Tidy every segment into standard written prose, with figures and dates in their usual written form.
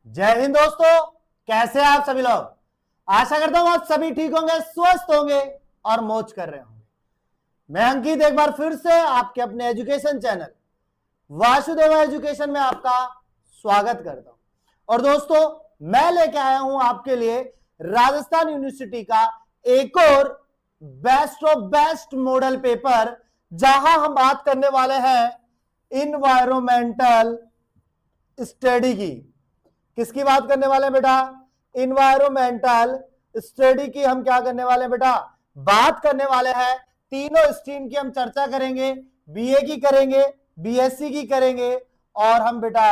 जय हिंद दोस्तों, कैसे हैं आप सभी लोग। आशा करता हूं आप सभी ठीक होंगे, स्वस्थ होंगे और मौज कर रहे होंगे। मैं अंकित एक बार फिर से आपके अपने एजुकेशन चैनल वासुदेवा एजुकेशन में आपका स्वागत करता हूं। और दोस्तों, मैं लेके आया हूं आपके लिए राजस्थान यूनिवर्सिटी का एक और best of best model paper, जहां हम बात करने वाले हैं इन्वायरमेंटल स्टडी की। किसकी बात करने वाले हैं बेटा? इन्वायरमेंटल स्टडी की हम क्या करने वाले हैं बेटा? बात करने वाले हैं। तीनों स्ट्रीम की हम चर्चा करेंगे, बीए की करेंगे, बीएससी की करेंगे और हम बेटा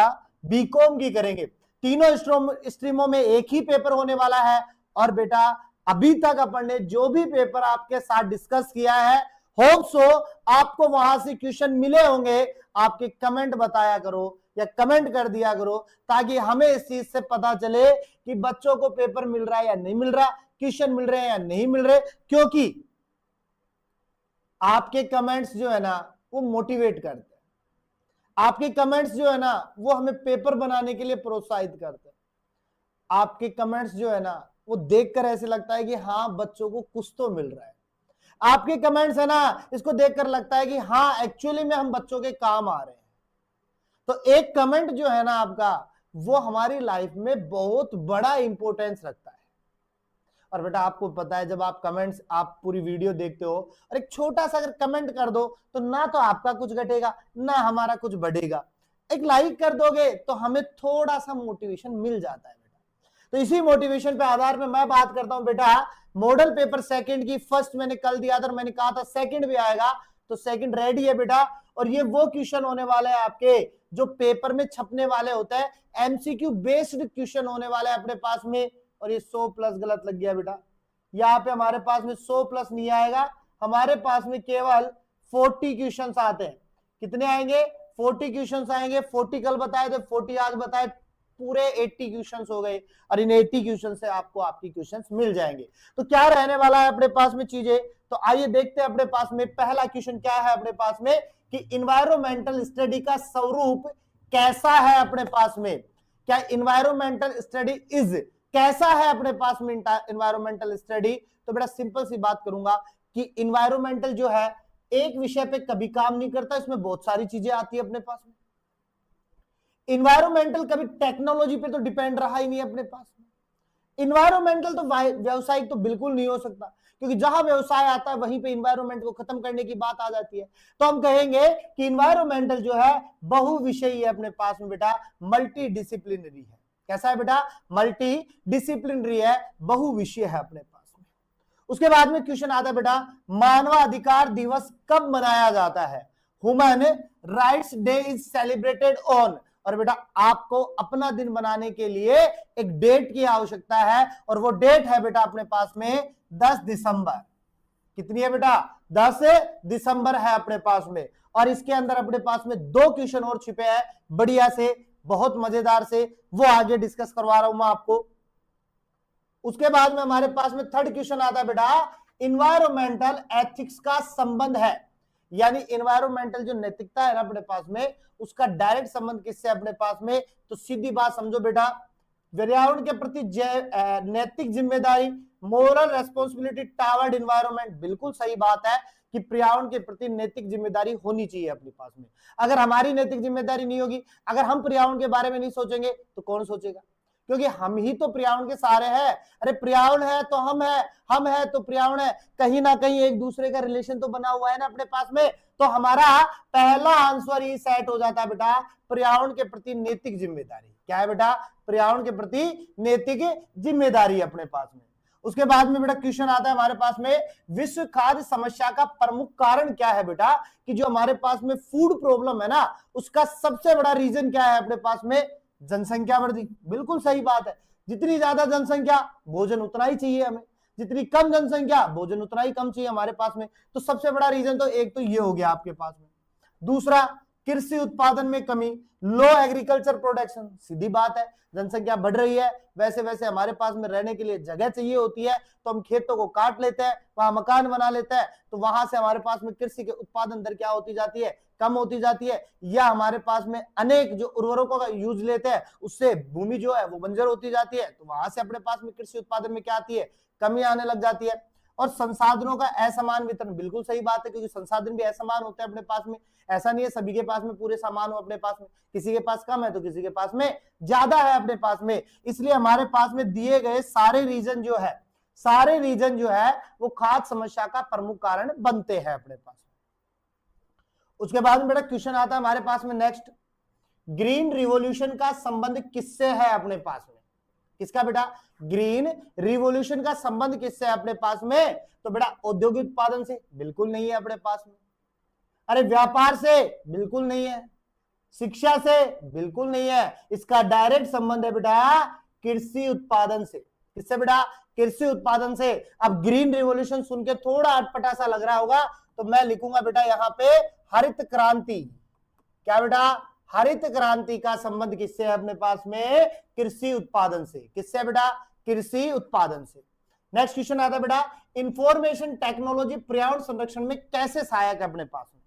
बीकॉम की करेंगे। तीनों स्ट्रीमों में एक ही पेपर होने वाला है। और बेटा अभी तक अपन ने जो भी पेपर आपके साथ डिस्कस किया है, होप सो आपको वहां से क्वेश्चन मिले होंगे। आपके कमेंट बताया करो या कमेंट कर दिया करो, ताकि हमें इस चीज से पता चले कि बच्चों को पेपर मिल रहा है या नहीं मिल रहा, क्वेश्चन मिल रहे हैं या नहीं मिल रहे। क्योंकि आपके कमेंट्स जो है ना वो मोटिवेट करते हैं, आपके कमेंट्स जो है ना वो हमें पेपर बनाने के लिए प्रोत्साहित करते हैं। आपके कमेंट्स जो है ना वो देखकर ऐसे लगता है कि हाँ, बच्चों को कुछ तो मिल रहा है। आपके कमेंट्स है ना, इसको देखकर लगता है कि हाँ, एक्चुअली में हम बच्चों के काम आ रहे हैं। तो एक कमेंट जो है ना आपका, वो हमारी लाइफ में बहुत बड़ा इंपॉर्टेंस रखता है। और बेटा आपको पता है, जब आप कमेंट्स, आप पूरी वीडियो देखते हो और एक छोटा सा अगर कमेंट कर दो, तो ना तो आपका कुछ घटेगा ना हमारा कुछ बढ़ेगा। एक लाइक कर दोगे तो हमें थोड़ा सा मोटिवेशन मिल जाता है बेटा। तो इसी मोटिवेशन पे आधार पे मैं बात करता हूं बेटा मॉडल पेपर सेकंड की। फर्स्ट मैंने कल दिया था, मैंने कहा था सेकंड भी आएगा, तो सेकंड रेडी है बेटा। और ये वो क्वेश्चन होने वाले हैं आपके जो पेपर में छपने वाले होते हैं, एमसीक्यू बेस्ड क्वेश्चन होने वाले हैं अपने पास में। और ये 100 प्लस गलत लग गया बेटा, यहाँ पे हमारे पास में 100 प्लस नहीं आएगा, हमारे पास में केवल 40 क्वेश्चंस आते हैं। कितने आएंगे? 40 क्वेश्चंस आएंगे। 40 कल बताए थे, 40 आज बताए, पूरे 80 क्वेश्चंस हो गए। और इन 80 क्वेश्चन से आपको आपकी क्वेश्चंस मिल जाएंगे। तो क्या रहने वाला है अपने पास में चीजें, तो आइए देखते हैं अपने पास में पहला क्वेश्चन क्या है अपने पास में, कि इन्वायरमेंटल स्टडी का स्वरूप कैसा है अपने पास में। क्या इन्वायरमेंटल स्टडी इज कैसा है अपने पास में इन्वायरमेंटल स्टडी? तो बेटा सिंपल सी बात करूंगा कि इन्वायरमेंटल जो है एक विषय पे कभी काम नहीं करता, इसमें बहुत सारी चीजें आती है अपने पास में। इन्वायरमेंटल कभी टेक्नोलॉजी पे तो डिपेंड रहा ही नहीं अपने पास में। इन्वायरमेंटल तो व्यवसायिक तो बिल्कुल नहीं हो सकता, क्योंकि जहां व्यवसाय आता है वहीं पे इन्वायरमेंट को खत्म करने की बात आ जाती है। तो हम कहेंगे कि इन्वायरमेंटल जो है बहुविषयी है अपने पास में बेटा, मल्टी डिसिप्लिनरी है। कैसा है बेटा? मल्टी डिसिप्लिनरी है, बहुविषय है अपने पास में। उसके बाद में क्वेश्चन आता है बेटा, मानवाधिकार दिवस कब मनाया जाता है? Human rights day is celebrated on. और बेटा आपको अपना दिन बनाने के लिए एक डेट की आवश्यकता है, और वो डेट है बेटा अपने पास में 10 दिसंबर। कितनी है बेटा? 10 दिसंबर है अपने पास में। और इसके अंदर अपने पास में 2 क्वेश्चन और छिपे हैं बढ़िया से, बहुत मजेदार से, वो आगे डिस्कस करवा रहा हूं मैं आपको। उसके बाद में हमारे पास में थर्ड क्वेश्चन आता है बेटा, इन्वायरमेंटल एथिक्स का संबंध है। यानी इन्वायरमेंटल जो नैतिकता है ना अपने पास में, उसका डायरेक्ट संबंध किससे अपने पास में? तो सीधी बात समझो बेटा, पर्यावरण के प्रति नैतिक जिम्मेदारी, मोरल रेस्पॉन्सिबिलिटी टावर्ड इन्वायरमेंट। बिल्कुल सही बात है कि पर्यावरण के प्रति नैतिक जिम्मेदारी होनी चाहिए अपने पास में। अगर हमारी नैतिक जिम्मेदारी नहीं होगी, अगर हम पर्यावरण के बारे में नहीं सोचेंगे, तो कौन सोचेगा? क्योंकि हम ही तो पर्यावरण के सारे हैं। अरे पर्यावरण है तो हम है तो पर्यावरण है, कहीं ना कहीं एक दूसरे का रिलेशन तो बना हुआ है ना अपने पास में। तो हमारा पहला आंसर ही सेट हो जाता है बेटा, पर्यावरण के प्रति नैतिक जिम्मेदारी। क्या है बेटा? पर्यावरण के प्रति नैतिक जिम्मेदारी अपने पास में। उसके बाद में बेटा क्वेश्चन आता है हमारे पास में, विश्व खाद्य समस्या का प्रमुख कारण क्या है बेटा? कि जो हमारे पास में फूड प्रॉब्लम है ना, उसका सबसे बड़ा रीजन क्या है अपने पास में? जनसंख्या वृद्धि। बिल्कुल सही बात है, जितनी ज्यादा जनसंख्या भोजन उतना ही चाहिए हमें, जितनी कम जनसंख्या भोजन उतना ही कम चाहिए हमारे पास में। तो सबसे बड़ा रीजन तो एक तो ये हो गया आपके पास में। दूसरा, कृषि उत्पादन में कमी, लो एग्रीकल्चर प्रोडक्शन। सीधी बात है, जनसंख्या बढ़ रही है, वैसे वैसे हमारे पास में रहने के लिए जगह चाहिए होती है, तो हम खेतों को काट लेते हैं, वहां मकान बना लेते हैं, तो वहां से हमारे पास में कृषि के उत्पादन दर क्या होती जाती है? कम होती जाती है, या हमारे पास में अनेक जो उर्वरकों का यूज लेते हैं उससे भूमि जो है वो बंजर होती जाती है, तो वहां से अपने पास में कृषि उत्पादन में क्या आती है, कमी आने लग जाती है। और संसाधनों का असमान वितरण, बिल्कुल सही बात है, क्योंकि संसाधन भी असमान होते हैं अपने पास में, ऐसा नहीं है सभी के पास में पूरे सामान हो अपने पास में, किसी के पास कम है तो किसी के पास में ज्यादा है अपने पास में। इसलिए हमारे पास में दिए गए सारे रीजन जो है वो खाद्य समस्या का प्रमुख कारण बनते हैं अपने पास। उसके बाद में बेटा क्वेश्चन आता है हमारे पास में नेक्स्ट, ग्रीन रिवॉल्यूशन का संबंध किससे है अपने पास में, किसका बेटा, ग्रीन रिवॉल्यूशन का संबंध किससे है अपने पास में, तो बेटा औद्योगिक उत्पादन से, बिल्कुल नहीं है अपने पास में। अरे व्यापार से, बिल्कुल नहीं है। शिक्षा से, बिल्कुल नहीं है। इसका डायरेक्ट संबंध है बेटा कृषि उत्पादन से, किससे बेटा, कृषि उत्पादन से। अब ग्रीन रिवॉल्यूशन सुन के थोड़ा अटपटा सा लग रहा होगा, तो मैं लिखूंगा बेटा यहाँ पे हरित क्रांति, क्या बेटा, हरित क्रांति का संबंध किससे है अपने पास में, कृषि उत्पादन से, किससे बेटा, कृषि उत्पादन से। नेक्स्ट क्वेश्चन आता है बेटा, इंफॉर्मेशन टेक्नोलॉजी पर्यावरण संरक्षण में कैसे सहायक है अपने पास में,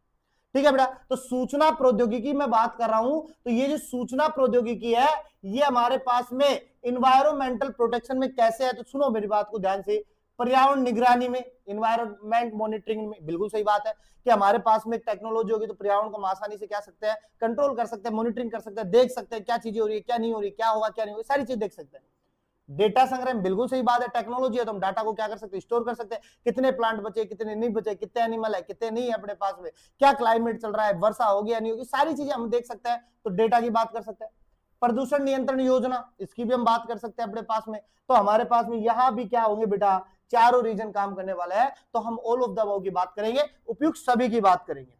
ठीक है बेटा। तो सूचना प्रौद्योगिकी में बात कर रहा हूं, तो ये जो सूचना प्रौद्योगिकी है ये हमारे पास में इन्वायरमेंटल प्रोटेक्शन में कैसे है, तो सुनो मेरी बात को ध्यान से, पर्यावरण निगरानी में, इन्वायरमेंट मॉनिटरिंग में, बिल्कुल सही बात है कि हमारे पास में टेक्नोलॉजी होगी तो पर्यावरण को हम आसानी से क्या सकते हैं, कंट्रोल कर सकते हैं, मॉनिटरिंग कर सकते हैं, देख सकते हैं क्या चीजें हो रही है, क्या नहीं हो रही, क्या होगा क्या नहीं होगा, सारी चीज देख सकते हैं। डेटा संग्रह, बिल्कुल सही बात है, टेक्नोलॉजी है तो हम डाटा को क्या कर सकते हैं, स्टोर कर सकते हैं, कितने प्लांट बचे, कितने नहीं बचे, कितने एनिमल है, कितने नहीं है अपने पास में, क्या क्लाइमेट चल रहा है, वर्षा होगी या नहीं होगी, सारी चीजें हम देख सकते हैं, तो डेटा की बात कर सकते हैं। प्रदूषण नियंत्रण योजना, इसकी भी हम बात कर सकते हैं अपने पास में, तो हमारे पास में यहां भी क्या होंगे बेटा, चारों रीजन काम करने वाला है, तो हम ऑल ऑफ द अबव की बात करेंगे, उपयुक्त सभी की बात करेंगे।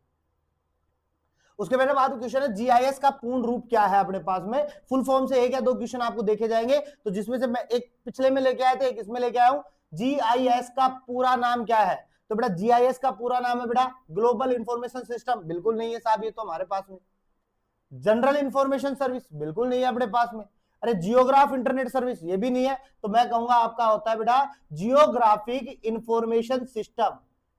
उसके बाद क्वेश्चन है जीआईएस का पूर्ण रूप क्या है अपने पास में, फुल फॉर्म से एक या दो क्वेश्चन आपको देखे जाएंगे, तो जिसमें से मैं एक पिछले में लेके आए थे, एक इसमें लेके आया हूं। जीआईएस का पूरा नाम क्या है, तो बेटा जीआईएस का पूरा नाम है बेटा ग्लोबल इंफॉर्मेशन सिस्टम, बिल्कुल नहीं है साहब ये तो हमारे पास में। जनरल इंफॉर्मेशन सर्विस, बिल्कुल नहीं है अपने पास में। अरे जियोग्राफ इंटरनेट सर्विस, ये भी नहीं है, तो मैं कहूंगा आपका होता है बेटा जियोग्राफिक इंफॉर्मेशन सिस्टम,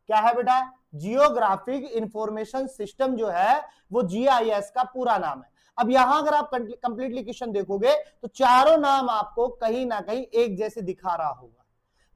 क्या है बेटा, जियोग्राफिक इंफॉर्मेशन सिस्टम जो है वो जीआईएस का पूरा नाम है। अब यहां अगर आप कंप्लीटली क्वेश्चन देखोगे तो चारों नाम आपको कहीं ना कहीं एक जैसे दिखा रहा होगा,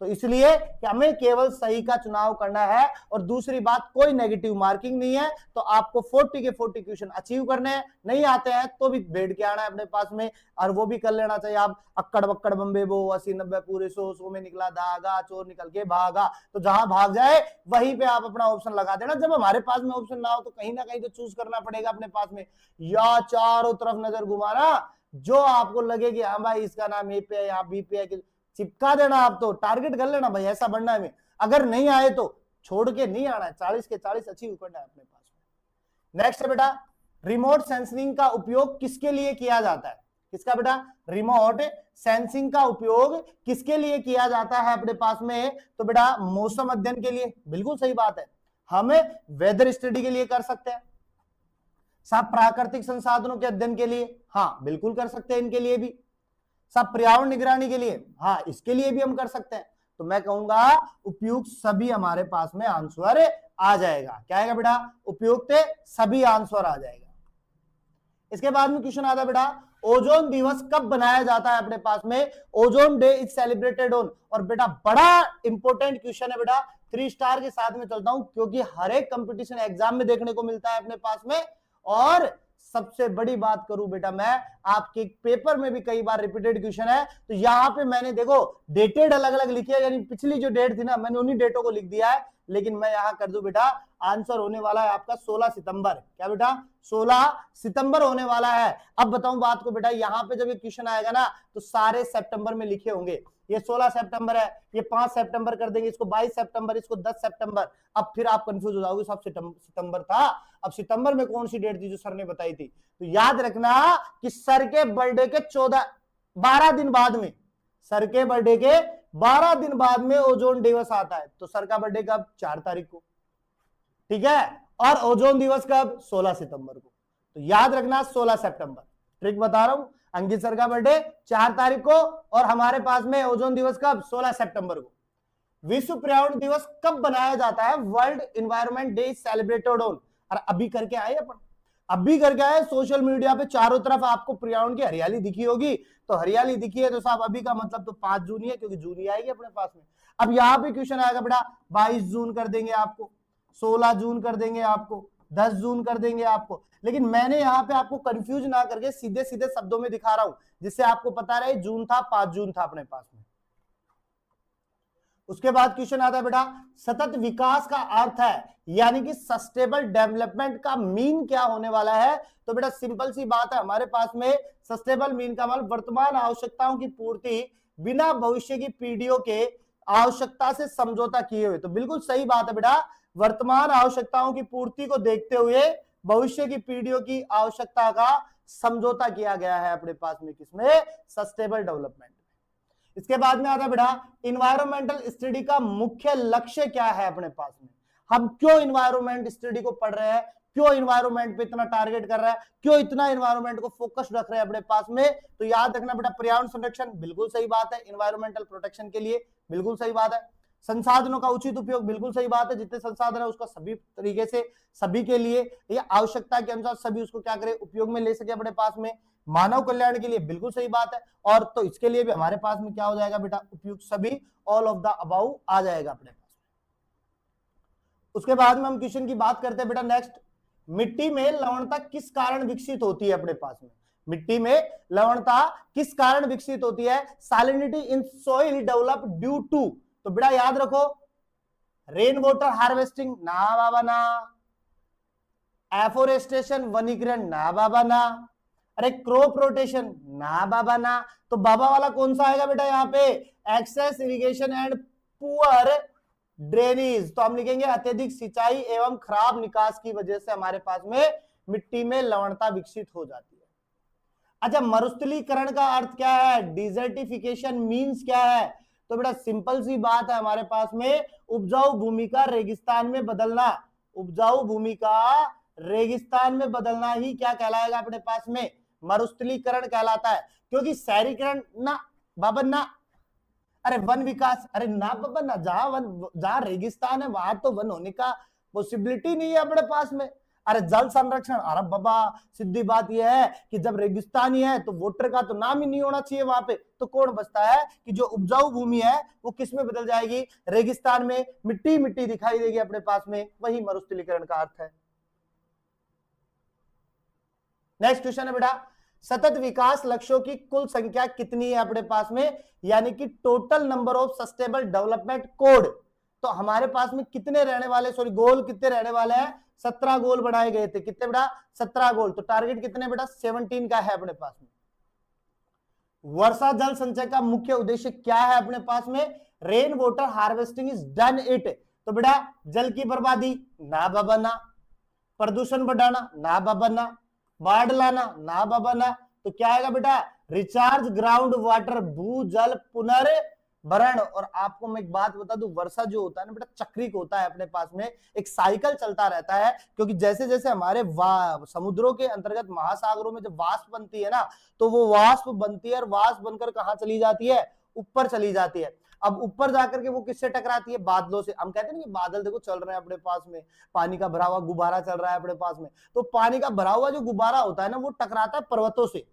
तो इसलिए कि हमें केवल सही का चुनाव करना है, और दूसरी बात कोई नेगेटिव मार्किंग नहीं है, तो आपको 40 के 40 क्वेश्चन अचीव करने हैं, नहीं आते हैं तो भी बैठ के आना है अपने पास में, और वो भी कर लेना चाहिए आप, अक्कड़ बक्कड़ बम्बे बो 80 90 पूरे 100 में निकला धागा, चोर निकल के भागा, तो जहां भाग जाए वहीं पे आप अपना ऑप्शन लगा देना। जब हमारे पास में ऑप्शन ना हो तो कहीं ना कहीं तो चूज करना पड़ेगा अपने पास में, या चारों तरफ नजर घुमाना, जो आपको लगे कि हाँ भाई इसका नाम ए पे है, यहाँ बी पे है, चिपका देना, आप तो टारगेट कर लेना भाई ऐसा बनना है। अगर नहीं आए तो छोड़ के नहीं आना है, 40 के 40 अचीव करना है अपने पास में। नेक्स्ट है बेटा, रिमोट सेंसिंग का उपयोग किसके लिए किया जाता है, किसका बेटा, रिमोट सेंसिंग का उपयोग किसके लिए किया जाता है अपने पास में, तो बेटा मौसम अध्ययन के लिए, बिल्कुल सही बात है, हमें वेदर स्टडी के लिए कर सकते हैं, सब प्राकृतिक संसाधनों के अध्ययन के लिए, हाँ बिल्कुल कर सकते हैं, इनके लिए भी, सब पर्यावरण निगरानी के लिए, हाँ इसके लिए भी हम कर सकते हैं। तो मैं कहूंगा उपयुक्त सभी हमारे पास में आंसर आ जाएगा, क्या आएगा बेटा, उपयुक्त सभी आंसर आ जाएगा। इसके बाद में क्वेश्चन आता है बेटा, ओजोन दिवस कब बनाया जाता है अपने पास में, ozone day is celebrated on, और बेटा बड़ा इंपॉर्टेंट क्वेश्चन है बेटा, 3 स्टार के साथ में चलता हूं क्योंकि हर एक कंपटीशन एग्जाम में देखने को मिलता है अपने पास में, और सबसे बड़ी बात करूं बेटा मैं, आपके पेपर में भी कई बार रिपीटेड क्वेश्चन है, तो यहां पे मैंने देखो डेटेड अलग अलग लिखी है, यानी पिछली जो डेट थी ना मैंने उन्हीं डेटों को लिख दिया है, लेकिन मैं यहां कर दूं बेटा आंसर होने वाला है आपका 16 सितंबर, क्या बेटा 16 सितंबर होने वाला है। अब बताऊं बात को बेटा, यहां पे जब ये क्वेश्चन आएगा ना तो सारे सितंबर में लिखे होंगे, ये 16 सितंबर है, ये 5 सितंबर कर देंगे, इसको 22 सितंबर, इसको 10 सितंबर, अब फिर आप कंफ्यूज हो जाओगे, सब सितंबर था, अब सितंबर में कौन सी डेट थी जो सर ने बताई थी, तो याद रखना कि सर के बर्थडे के 12 दिन बाद में, सर के बर्थडे के 12 दिन बाद में ओजोन दिवस आता है, तो सर का बर्थडे कब, 4 तारीख को, ठीक है, और ओजोन दिवस कब, 16 सितंबर को, तो याद रखना 16 सितंबर, ट्रिक बता रहा हूं, अंकित सर का बर्थडे 4 तारीख को, और हमारे पास में ओजोन दिवस कब, 16 सितंबर को। विश्व पर्यावरण दिवस कब बनाया जाता है, world environment day celebrated on, और अभी करके आए अपन, अभी करके आए सोशल मीडिया पे चारों तरफ आपको पर्यावरण की हरियाली दिखी होगी, तो हरियाली दिखी है तो साहब अभी का मतलब तो 5 जून ही है, क्योंकि जून ही आएगी अपने पास में। अब यहाँ पे क्वेश्चन आएगा बेटा 22 जून कर देंगे आपको, 16 जून कर देंगे आपको, 10 जून कर देंगे आपको, लेकिन मैंने यहाँ पे आपको कंफ्यूज ना करके सीधे सीधे शब्दों में दिखा रहा हूं, जिससे आपको पता रहे जून था, 5 जून था अपने पास में। उसके बाद क्वेश्चन आता है बेटा सतत विकास का अर्थ है, यानी कि सस्टेनेबल डेवलपमेंट का मीन क्या होने वाला है। तो बेटा सिंपल सी बात है, हमारे पास में सस्टेनेबल मीन का मतलब वर्तमान आवश्यकताओं की पूर्ति बिना भविष्य की पीढ़ियों के आवश्यकता से समझौता किए हुए। तो बिल्कुल सही बात है बेटा, वर्तमान आवश्यकताओं की पूर्ति को देखते हुए भविष्य की पीढ़ियों की आवश्यकता का समझौता किया गया है अपने पास में, किसमें, सस्टेनेबल डेवलपमेंट। इसके बाद में आता है बेटा इन्वायरमेंटल स्टडी का मुख्य लक्ष्य क्या है अपने पास में। हम क्यों इन्वायरमेंट स्टडी को पढ़ रहे हैं, क्यों इन्वायरमेंट पे इतना टारगेट कर रहा है, क्यों इतना इन्वायरमेंट को फोकस रख रहे हैं अपने पास में। तो याद रखना बेटा पर्यावरण संरक्षण बिल्कुल सही बात है, इन्वायरमेंटल प्रोटेक्शन के लिए बिल्कुल सही बात है, संसाधनों का उचित उपयोग बिल्कुल सही बात है, जितने संसाधन है उसका सभी तरीके से सभी के लिए या आवश्यकता के अनुसार सभी उसको क्या करे, उपयोग में ले सके अपने पास में, मानव कल्याण के लिए बिल्कुल सही बात है। और तो इसके लिए भी हमारे पास में क्या हो जाएगा बेटा, उपयुक्त सभी, ऑल ऑफ द अबाउ आ जाएगा अपने पास। उसके बाद में हम क्वेश्चन की बात करते हैं बेटा नेक्स्ट, मिट्टी में लवणता किस कारण विकसित होती है अपने पास में। मिट्टी में लवणता किस कारण विकसित होती है, salinity in soil develop due to. तो बेटा याद रखो रेन वाटर हार्वेस्टिंग ना बाबा ना, एफोरेस्टेशन वनीकरण ना बाबा ना, अरे क्रॉप रोटेशन ना बाबा ना। तो बाबा वाला कौन सा आएगा बेटा यहाँ पे, excess irrigation and poor drainage. तो हम लिखेंगे अत्यधिक सिंचाई एवं खराब निकास की वजह से हमारे पास में मिट्टी में लवणता विकसित हो जाती है। अच्छा मरुस्थलीकरण का अर्थ क्या है, डिजर्टिफिकेशन मीन्स क्या है। तो बेटा सिंपल सी बात है, हमारे पास में उपजाऊ भूमि का रेगिस्तान में बदलना, उपजाऊ भूमि का रेगिस्तान में बदलना ही क्या कहलाएगा अपने पास में, मरुस्थलीकरण कहलाता है। क्योंकि शहरीकरण ना बाबा ना, अरे वन विकास, अरे ना बाबा ना, जहां रेगिस्तान है वहां तो वन होने का पॉसिबिलिटी नहीं है अपने पास में। अरे जल संरक्षण, अरे बाबा सीधी बात यह है कि जब रेगिस्तान ही है तो वोटर का तो नाम ही नहीं होना चाहिए वहां पे, तो कौन बचता है कि जो उपजाऊ भूमि है वो किस में बदल जाएगी, रेगिस्तान में, मिट्टी मिट्टी दिखाई देगी अपने पास में, वही मरुस्थलीकरण का अर्थ है। नेक्स्ट क्वेश्चन है बेटा सतत विकास लक्ष्यों की कुल संख्या कितनी है अपने पास में, यानी कि total number of sustainable development code. तो हमारे पास में कितने रहने वाले, सॉरी गोल कितने रहने वाले हैं, 17 गोल बनाए गए थे। कितने बेटा, 17 गोल। तो टारगेट कितने बेटा, 17 का है अपने पास में। वर्षा जल संचय का मुख्य उद्देश्य क्या है अपने पास में, rain water harvesting is done it. तो बेटा जल की बर्बादी ना बाबा ना, प्रदूषण बढ़ाना ना बाबा ना, बाढ़ लाना ना बाबा ना। तो क्या आएगा बेटा, रिचार्ज ग्राउंड वाटर, भूजल पुनर्भरण। और आपको मैं एक बात बता दूं, वर्षा जो होता है ना बेटा चक्रिक होता है अपने पास में, एक साइकिल चलता रहता है। क्योंकि जैसे जैसे हमारे समुद्रों के अंतर्गत महासागरों में जब वाष्प बनती है ना, तो वो वाष्प बनती है और वाष्प बनकर कहां चली जाती है, ऊपर चली जाती है। अब ऊपर जाकर के वो किससे टकराती है, बादलों से। हम कहते हैं ना कि बादल देखो चल रहे हैं अपने पास में, पानी का भरा हुआ गुब्बारा चल रहा है अपने पास में, तो पानी का भरा हुआ जो गुब्बारा होता है ना वो टकराता है पर्वतों से।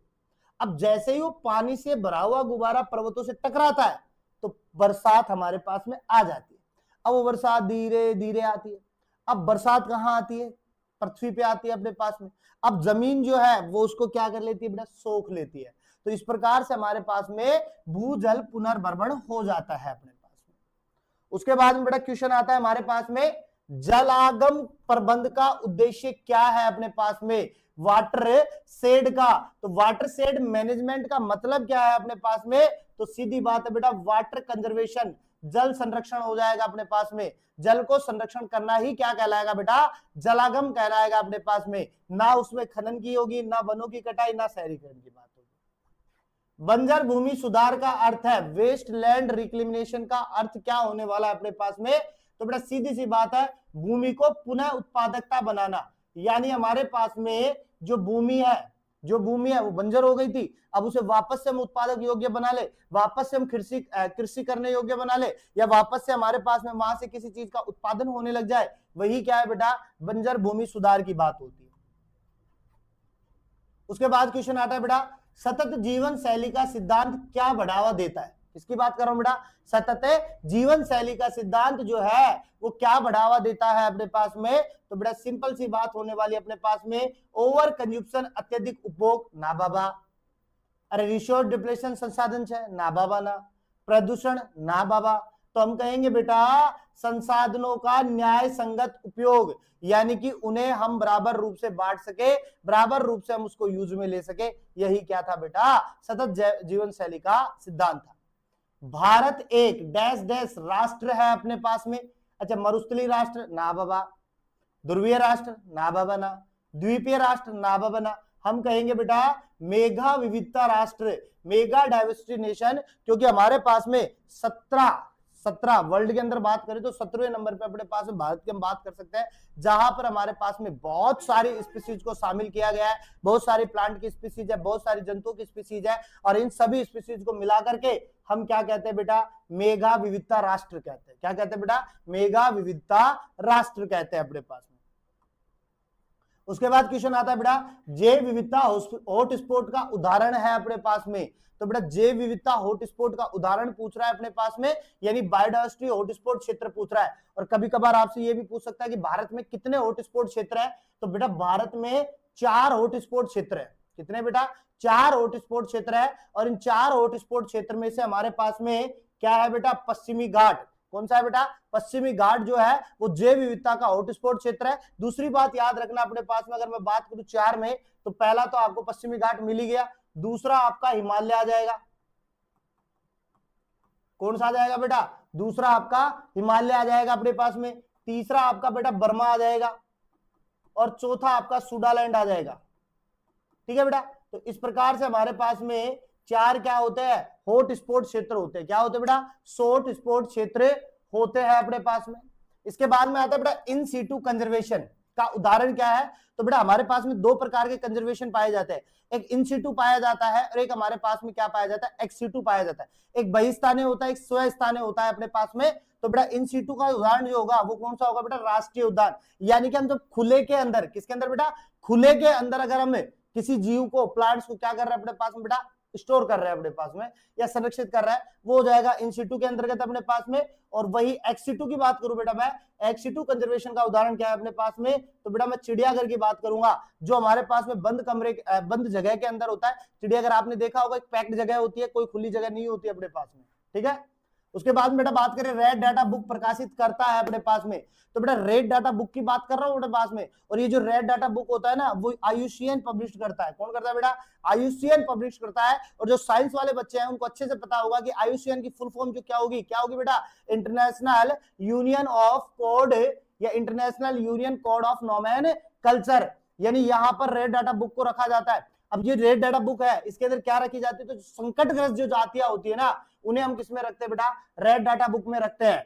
अब जैसे ही वो पानी से भरा हुआ गुब्बारा पर्वतों से टकराता है तो बरसात हमारे पास में आ जाती है। अब वो बरसात धीरे धीरे आती है। अब बरसात कहाँ आती है, पृथ्वी पे आती है अपने पास में। अब जमीन जो है वो उसको क्या कर लेती है बेटा, सोख लेती है। तो इस प्रकार से हमारे पास में भूजल पुनर्भरण हो जाता है अपने पास में। उसके बाद में बेटा क्वेश्चन आता है हमारे पास में, जलागम प्रबंध का उद्देश्य क्या है अपने पास में, वाटर शेड का। तो वाटर शेड मैनेजमेंट का मतलब क्या है अपने पास में, तो सीधी बात है बेटा वाटर कंजर्वेशन, जल संरक्षण हो जाएगा अपने पास में। जल को संरक्षण करना ही क्या कहलाएगा बेटा, जलागम कहलाएगा अपने पास में। ना उसमें खनन की होगी, ना वनों की कटाई, ना शहरीकरण की बात होगी। बंजर भूमि सुधार का अर्थ है, वेस्ट लैंड रिक्लेमेशन का अर्थ क्या होने वाला है अपने पास में, तो बेटा सीधी सी बात है भूमि को पुनः उत्पादकता बनाना। यानी हमारे पास में जो भूमि है जो भूमि है वो बंजर हो गई थी, अब उसे वापस से हम उत्पादक योग्य बना ले, वापस से हम कृषि करने योग्य बना ले, या वापस से हमारे पास में वहां से किसी चीज का उत्पादन होने लग जाए, वही क्या है बेटा, बंजर भूमि सुधार की बात होती है। उसके बाद क्वेश्चन आता है बेटा, सतत जीवन शैली का सिद्धांत क्या बढ़ावा देता है? किसकी बात कर रहा हूं बेटा, सतत जीवन शैली का सिद्धांत जो है वो क्या बढ़ावा देता है अपने पास में? तो बेटा सिंपल सी बात होने वाली अपने पास में, ओवर कंजप्शन अत्यधिक उपभोग, ना बाबा। अरे रिसोर्स डिप्लेशन संसाधन है, ना बाबा ना। प्रदूषण, ना बाबा। तो हम कहेंगे बेटा संसाधनों का न्याय संगत उपयोग, यानी कि उन्हें हम बराबर रूप से बांट सके, बराबर रूप से हम उसको यूज में ले सके, यही क्या था बेटा, सतत जीवन शैली का सिद्धांत था। भारत एक डैश डैश राष्ट्र है अपने पास में। अच्छा, मरुस्थलीय राष्ट्र, ना बाबा। ध्रुवीय राष्ट्र, ना बाबा ना। द्वीपीय राष्ट्र, ना बाबा ना। हम कहेंगे बेटा मेगा विविधता राष्ट्र, मेगा डाइवर्सिटी नेशन, क्योंकि हमारे पास में 17 वर्ल्ड के अंदर बात करें तो 17वें नंबर पे अपने पास में भारत की हम बात कर सकते हैं, जहां पर हमारे पास में बहुत सारी स्पीसीज को शामिल किया गया है, बहुत सारी प्लांट की स्पीसीज है, बहुत सारी जंतुओं की स्पीसीज है, और इन सभी स्पीसीज को मिला करके हम क्या कहते हैं बेटा, मेगा विविधता राष्ट्र कहते हैं। क्या कहते हैं बेटा, मेगा विविधता राष्ट्र कहते हैं अपने पास में। उसके बाद क्वेश्चन आता है बेटा, जैव विविधता हॉटस्पॉट का उदाहरण है अपने पास में। तो बेटा जैव विविधता हॉटस्पॉट का उदाहरण पूछ रहा है अपने पास में, यानी बायोडायवर्सिटी हॉटस्पॉट क्षेत्र पूछ रहा है। और कभी कभार आपसे ये भी पूछ सकता है कि भारत में कितने हॉटस्पॉट क्षेत्र है? तो बेटा भारत में 4 हॉटस्पॉट क्षेत्र है। कितने बेटा? 4 हॉटस्पॉट क्षेत्र है, और इन 4 हॉटस्पॉट क्षेत्र में से हमारे पास में क्या है बेटा, पश्चिमी घाट। कौन सा है बेटा? पश्चिमी घाट जो है वो जैव विविधता का हॉटस्पॉट क्षेत्र है। दूसरी बात याद रखना अपने पास में, अगर मैं बात करूं 4 में, तो पहला तो आपको पश्चिमी घाट मिल ही गया, दूसरा आपका हिमालय आ जाएगा। कौन सा आ जाएगा बेटा? दूसरा आपका हिमालय आ जाएगा अपने पास में, तीसरा आपका बेटा बर्मा आ जाएगा, और चौथा आपका सुडालैंड आ जाएगा। ठीक है बेटा, तो इस प्रकार से हमारे पास में 4 क्या होते हैं, हॉट स्पॉट क्षेत्र होते हैं। क्या होते हैं बेटा? हॉट स्पॉट क्षेत्र होते हैं अपने पास में। इसके बाद में आता है बेटा इन सीटू कंजर्वेशन का उदाहरण क्या है? तो बेटा हमारे पास में 2 प्रकार के कंजर्वेशन पाए जाते हैं, एक इन सीटू पाया जाता है और एक हमारे पास में क्या पाया जाता है, एक्स सीटू पाया जाता है। एक बहिस्थानीय होता है, एक स्वस्थानीय होता है अपने पास में। तो बेटा इन सीटू का उदाहरण जो होगा वो कौन सा होगा बेटा? राष्ट्रीय उद्यान। यानी कि हम जब खुले के अंदर, किसके अंदर बेटा? खुले के अंदर अगर हम किसी जीव को, प्लांट्स को क्या कर रहे हैं अपने पास में बेटा? स्टोर कर रहे हैं अपने पास में, या संरक्षित कर रहा है, वो हो जाएगा इन सीटू के अंतर्गत अपने पास में। और वही एक्स सीटू की बात करूं बेटा मैं, एक्स सीटू कंजर्वेशन का उदाहरण क्या है अपने पास में? तो बेटा मैं चिड़ियाघर की बात करूंगा, जो हमारे पास में बंद कमरे, बंद जगह के अंदर होता है। चिड़ियाघर आपने देखा होगा, एक पैक्ड जगह होती है, कोई खुली जगह नहीं होती अपने पास में। ठीक है, उसके बाद बेटा बात करें रेड डाटा बुक प्रकाशित करता है अपने पास में। तो बेटा रेड डाटा बुक की बात कर रहा हूं अपने पास में, और ये जो रेड डाटा बुक होता है ना, वो IUCN पब्लिश करता है। कौन करता है बेटा? IUCN पब्लिश करता है। और जो साइंस वाले बच्चे हैं उनको अच्छे से पता होगा कि IUCN की फुल फॉर्म जो क्या होगी, क्या होगी बेटा? इंटरनेशनल यूनियन ऑफ कोड, या international union code of nomenclature, यानी यहां पर रेड डाटा बुक को रखा जाता है। अब ये रेड डाटा बुक है, इसके अंदर क्या रखी जाती है? तो संकटग्रस्त जो जातियां होती है ना, उन्हें हम किसमें रखते हैं बेटा? रेड डाटा बुक में रखते हैं।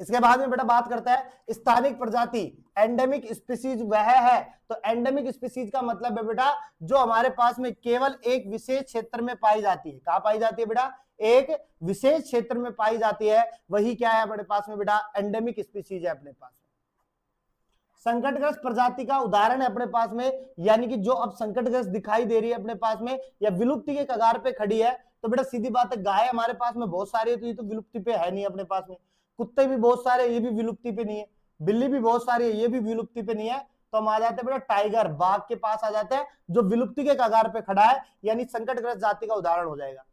इसके बाद में बेटा बात करता है स्थानिक प्रजाति, एंडेमिक स्पीसीज वह है। तो एंडेमिक स्पीसीज का मतलब है बेटा जो हमारे पास में केवल एक विशेष क्षेत्र में पाई जाती है। कहां पाई जाती है बेटा? एक विशेष क्षेत्र में पाई जाती है, वही क्या है अपने पास में बेटा? एंडेमिक स्पीसीज है अपने पास में। संकटग्रस्त प्रजाति का उदाहरण है अपने पास में, यानी कि जो अब संकटग्रस्त दिखाई दे रही है अपने पास में, या विलुप्ति के कगार पे खड़ी है। तो बेटा सीधी बात है, गाय हमारे पास में बहुत सारी है, तो ये तो विलुप्ति पे है नहीं अपने पास में। कुत्ते भी बहुत सारे, ये भी विलुप्ति पे नहीं है। बिल्ली भी बहुत सारी है, ये भी विलुप्ति पे नहीं है। तो हम आ जाते हैं बेटा टाइगर, बाघ के पास आ जाते हैं, जो विलुप्ति के कगार पे खड़ा है, यानी संकटग्रस्त जाति का उदाहरण हो जाएगा।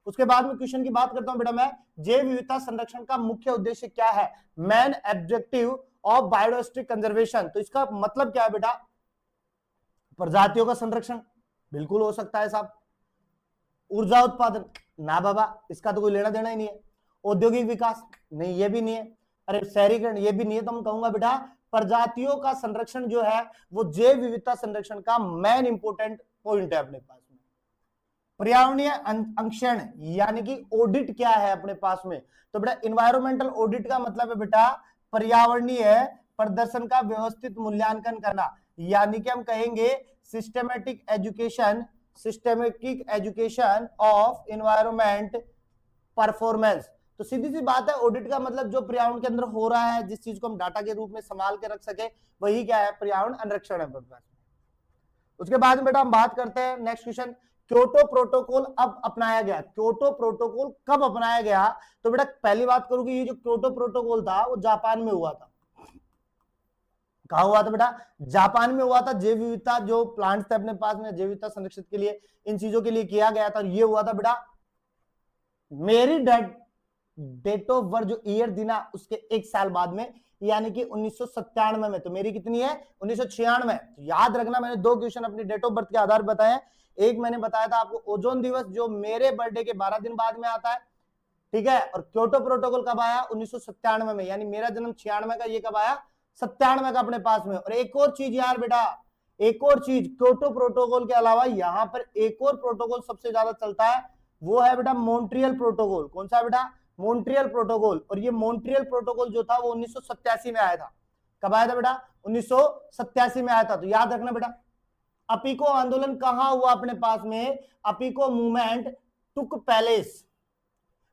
उसके बाद में क्वेश्चन की बात करता हूं बेटा मैं, जैव विविधता संरक्षण का मुख्य उद्देश्य क्या है? Main objective of biodiversity conservation. तो इसका मतलब क्या है बेटा? प्रजातियों का संरक्षण, बिल्कुल हो सकता है साहब। ऊर्जा उत्पादन, ना बाबा, इसका तो कोई लेना देना ही नहीं है। औद्योगिक विकास, नहीं ये भी नहीं है। अरे शहरीकरण, ये भी नहीं है। तो हम कहूंगा बेटा प्रजातियों का संरक्षण जो है वो जैव विविधता संरक्षण का मेन इंपोर्टेंट पॉइंट है अपने पास में। पर्यावरणीय अंक्षण यानी कि ऑडिट क्या है अपने पास में? तो बेटा इन्वायरमेंटल ऑडिट का मतलब है बेटा पर्यावरणीय प्रदर्शन का व्यवस्थित मूल्यांकन करना, यानी कि हम कहेंगे systematic education of environment performance. तो सीधी सी बात है, ऑडिट का मतलब जो पर्यावरण के अंदर हो रहा है, जिस चीज को हम डाटा के रूप में संभाल के रख सके, वही क्या है, पर्यावरण अनुरक्षण है। उसके बाद में बेटा हम बात करते हैं नेक्स्ट क्वेश्चन, क्योटो प्रोटोकॉल अब अपनाया गया। क्योटो प्रोटोकॉल कब अपनाया गया? तो बेटा पहली बात करूंगी, ये जो क्योटो प्रोटोकॉल था वो जापान में हुआ था। कहा हुआ था बेटा? जापान में हुआ था। जैव विविधता जो प्लांट्स थे अपने पास में, जैव विविधता संरक्षित के लिए, इन चीजों के लिए किया गया था। ये हुआ था बेटा मेरी डेट ऑफ बर्थ जो ईयर थी ना, उसके एक साल बाद में, यानी कि 1997 में। तो मेरी कितनी है? 1996। तो याद रखना, मैंने दो क्वेश्चन अपनी डेट ऑफ बर्थ के आधार पर बताए हैं। एक मैंने बताया था आपको ओजोन दिवस, जो मेरे बर्थडे के 12 दिन बाद में आता है, ठीक है। और क्योटो प्रोटोकॉल कब आया? 1997 में, यानी मेरा जन्म 96 का, ये कब आया? 97 का अपने पास में। और एक और चीज यार बेटा, एक और चीज, क्योटो प्रोटोकॉल के अलावा यहां पर एक और प्रोटोकॉल सबसे ज्यादा चलता है, वो है बेटा मॉन्ट्रियल प्रोटोकॉल। कौन सा बेटा? Montreal protocol. और ये मॉन्ट्रियल प्रोटोकॉल जो था वो 1987 में आया था। कब आया था बेटा? 1987 में आया था। तो याद रखना बेटा, अपिको आंदोलन कहां हुआ अपने पास में? Appiko movement took place.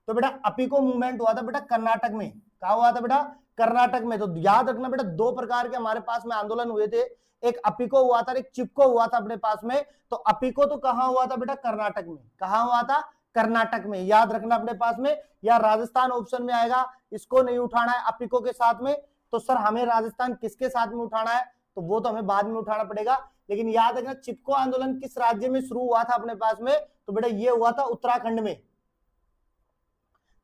तो बेटा अपिको मूवमेंट हुआ था बेटा कर्नाटक में। कहा हुआ था बेटा? कर्नाटक में। तो याद रखना बेटा, दो प्रकार के हमारे पास में आंदोलन हुए थे, एक अपिको हुआ था, एक चिपको हुआ था अपने पास में। तो अपिको तो कहां हुआ था बेटा? कर्नाटक में। कहां हुआ था? कर्नाटक में। याद रखना अपने पास में, या राजस्थान ऑप्शन में आएगा, इसको नहीं उठाना है अपिको के साथ में। तो सर हमें राजस्थान किसके साथ में उठाना है? तो वो तो हमें बाद में उठाना पड़ेगा, लेकिन याद रखना चिपको आंदोलन किस राज्य में शुरू हुआ था अपने पास में? तो बेटा ये हुआ था उत्तराखंड में।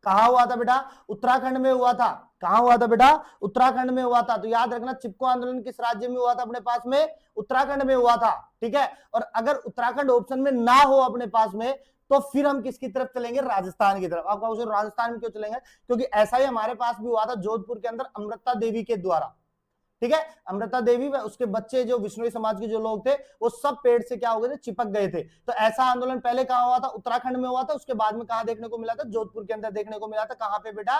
कहा हुआ था बेटा? उत्तराखंड में हुआ था। कहां हुआ था बेटा? उत्तराखंड में हुआ था। तो याद रखना चिपको आंदोलन किस राज्य में हुआ था अपने पास में? उत्तराखंड में हुआ था, ठीक है। और अगर उत्तराखंड ऑप्शन में ना हो अपने पास में, तो फिर हम किसकी तरफ चलेंगे? राजस्थान की तरफ। आप कहोगे राजस्थान में क्यों चलेंगे? क्योंकि ऐसा ही हमारे पास भी हुआ था जोधपुर के अंदर अमृता देवी के द्वारा, ठीक है। अमृता देवी व उसके बच्चे जो विष्णुई समाज के जो लोग थे, वो सब पेड़ से क्या हो गए थे? चिपक गए थे। तो ऐसा आंदोलन पहले कहां हुआ था? उत्तराखंड में हुआ था। उसके बाद में कहां देखने को मिला था? जोधपुर के अंदर देखने को मिला था। कहां पे बेटा?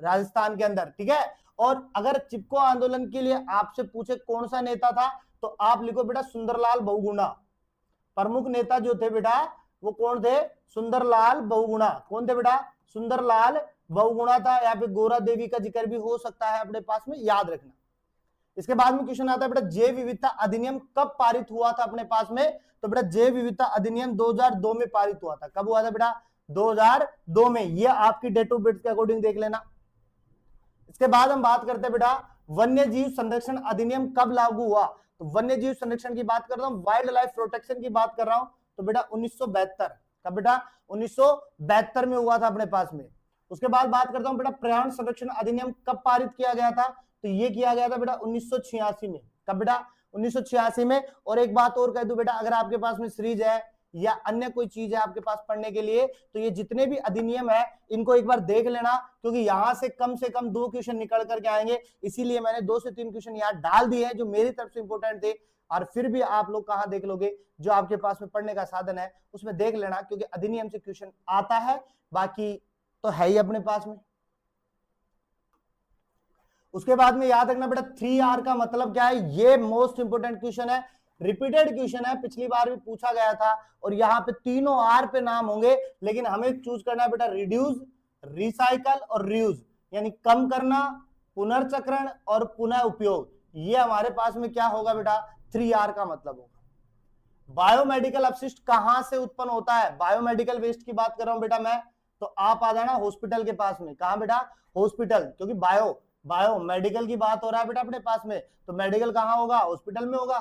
राजस्थान के अंदर, ठीक है। और अगर चिपको आंदोलन के लिए आपसे पूछे कौन सा नेता था, तो आप लिखो बेटा सुंदरलाल बहुगुणा। प्रमुख नेता जो थे बेटा वो कौन थे? सुंदरलाल बहुगुणा। कौन थे बेटा? सुंदरलाल बहुगुणा था। यहाँ पे गोरा देवी का जिक्र भी हो सकता है अपने पास में, याद रखना। इसके बाद में क्वेश्चन आता है बेटा जैव विविधता अधिनियम कब पारित हुआ था अपने पास में? तो बेटा जैव विविधता अधिनियम 2002 में पारित हुआ था। कब हुआ था बेटा? 2002 में। ये आपकी डेट ऑफ बर्थ के अकॉर्डिंग देख लेना। इसके बाद हम बात करते हैं बेटा वन्य जीव संरक्षण अधिनियम कब लागू हुआ? तो वन्य जीव संरक्षण की बात कर रहा हूं, वाइल्ड लाइफ प्रोटेक्शन की बात कर रहा हूं। तो बेटा 1972। कब बेटा? 1972 में हुआ था अपने पास में। उसके बाद बात करता हूं बेटा पर्यावरण संरक्षण अधिनियम कब पारित किया गया था? तो ये किया गया था बेटा 1986 में। कब बेटा? 1986 में। और एक बात और कह दूं बेटा, अगर आपके पास में सीरीज है या अन्य कोई चीज है आपके पास पढ़ने के लिए, तो ये जितने भी अधिनियम है इनको एक बार देख लेना, क्योंकि यहां से कम 2 क्वेश्चन निकल करके आएंगे। इसीलिए मैंने 2 से 3 क्वेश्चन यहाँ डाल दिए हैं जो मेरी तरफ से इंपॉर्टेंट थे। और फिर भी आप लोग कहां देख लोगे? जो आपके पास में पढ़ने का साधन है उसमें देख लेना, क्योंकि अधिनियम से क्वेश्चन आता है, बाकी तो है ही अपने पास में। उसके बाद में याद रखना बेटा 3R का मतलब क्या है? ये मोस्ट इंपोर्टेंट क्वेश्चन है, रिपीटेड क्वेश्चन है, पिछली बार भी पूछा गया था। और यहाँ पे तीनों R पे नाम होंगे, लेकिन हमें चूज करना है बेटा रिड्यूस, रिसाइकल और रीयूज, यानी कम करना, पुनर्चक्रण और पुनः उपयोग। ये हमारे पास में क्या होगा बेटा? 3R का मतलब होगा। बायोमेडिकल अपशिष्ट कहां से उत्पन्न होता है? बायोमेडिकल वेस्ट की बात कर रहा हूं बेटा मैं। तो आप आ जाना हॉस्पिटल के पास में। कहां बेटा? हॉस्पिटल, क्योंकि बायो मेडिकल की बात हो रहा है बेटा अपने पास में। तो मेडिकल कहां होगा? हॉस्पिटल में होगा,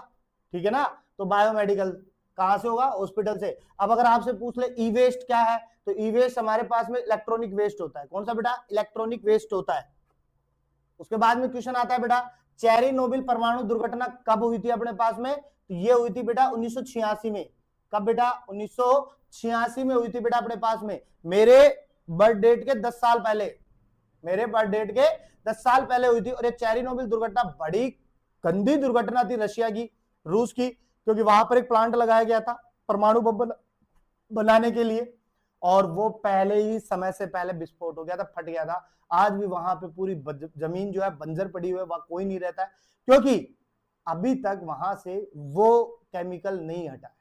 ठीक है ना। तो बायोमेडिकल कहां से होगा? हॉस्पिटल से। अब अगर आपसे पूछ ले ई वेस्ट क्या है, तो ई वेस्ट हमारे पास में इलेक्ट्रॉनिक वेस्ट होता है। कौन सा बेटा? इलेक्ट्रॉनिक वेस्ट होता है। उसके बाद में क्वेश्चन आता है बेटा चेरनोबिल परमाणु दुर्घटना कब हुई थी अपने पास में? तो ये हुई थी बेटा 1986 में। कब बेटा? 1986 में हुई थी बेटा अपने पास में, मेरे बर्थ डेट के 10 साल पहले। मेरे बर्थ डेट के 10 साल पहले हुई थी। और ये चेरनोबिल दुर्घटना बड़ी गंदी दुर्घटना थी रशिया की, रूस की, क्योंकि वहां पर एक प्लांट लगाया गया था परमाणु बम बनाने के लिए, और वो पहले ही समय से पहले विस्फोट हो गया था, फट गया था। आज भी वहां पे पूरी जमीन जो है बंजर पड़ी हुई है, वहां कोई नहीं रहता है, क्योंकि अभी तक वहां से वो केमिकल नहीं हटा है।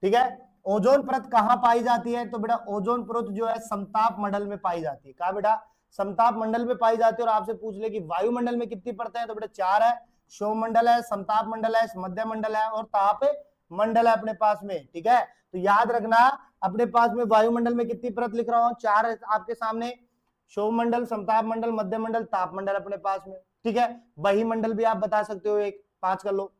ठीक है, ओजोन परत कहां पाई जाती है? तो बेटा ओजोन परत जो है समताप मंडल में पाई जाती है। कहा बेटा? समताप मंडल में पाई जाती है। और आपसे पूछ ले कि वायुमंडल में कितनी परतें हैं? तो बेटा 4 है। शोभ मंडल है, समताप मंडल है, मध्य मंडल है और ताप मंडल है अपने पास में। ठीक है, तो याद रखना अपने पास में वायुमंडल में कितनी परत लिख रहा हूं? 4 है आपके सामने। शोभ मंडल, समताप मंडल, मध्य मंडल, ताप मंडल अपने पास में। ठीक है, बहिमंडल भी आप बता सकते हो, एक 5 कर लो।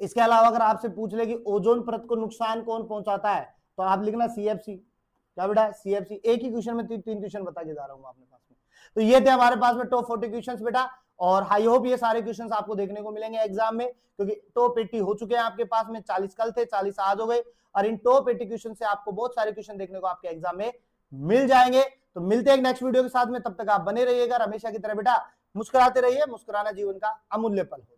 इसके अलावा अगर आपसे पूछ ले कि ओजोन परत को नुकसान कौन पहुंचाता है, तो आप लिखना सीएफसी। क्या बेटा? सीएफसी। एक ही क्वेश्चन में 3 क्वेश्चन बता के जा रहा हूं अपने पास में। तो ये थे हमारे पास में टॉप 40 क्वेश्चंस बेटा, और आई होप ये सारे क्वेश्चंस आपको देखने को मिलेंगे एग्जाम में, क्योंकि टॉप 80 हो चुके हैं आपके पास में। 40 कल थे, 40 आज हो गए, और इन टॉप 80 क्वेश्चन से आपको बहुत सारे क्वेश्चन देखने को आपके एग्जाम में मिल जाएंगे। तो मिलते हैं नेक्स्ट वीडियो के साथ में, तब तक आप बने रहिएगा। हमेशा की तरह बेटा मुस्कुराते रहिए, मुस्कुराना जीवन का अमूल्य पल हो।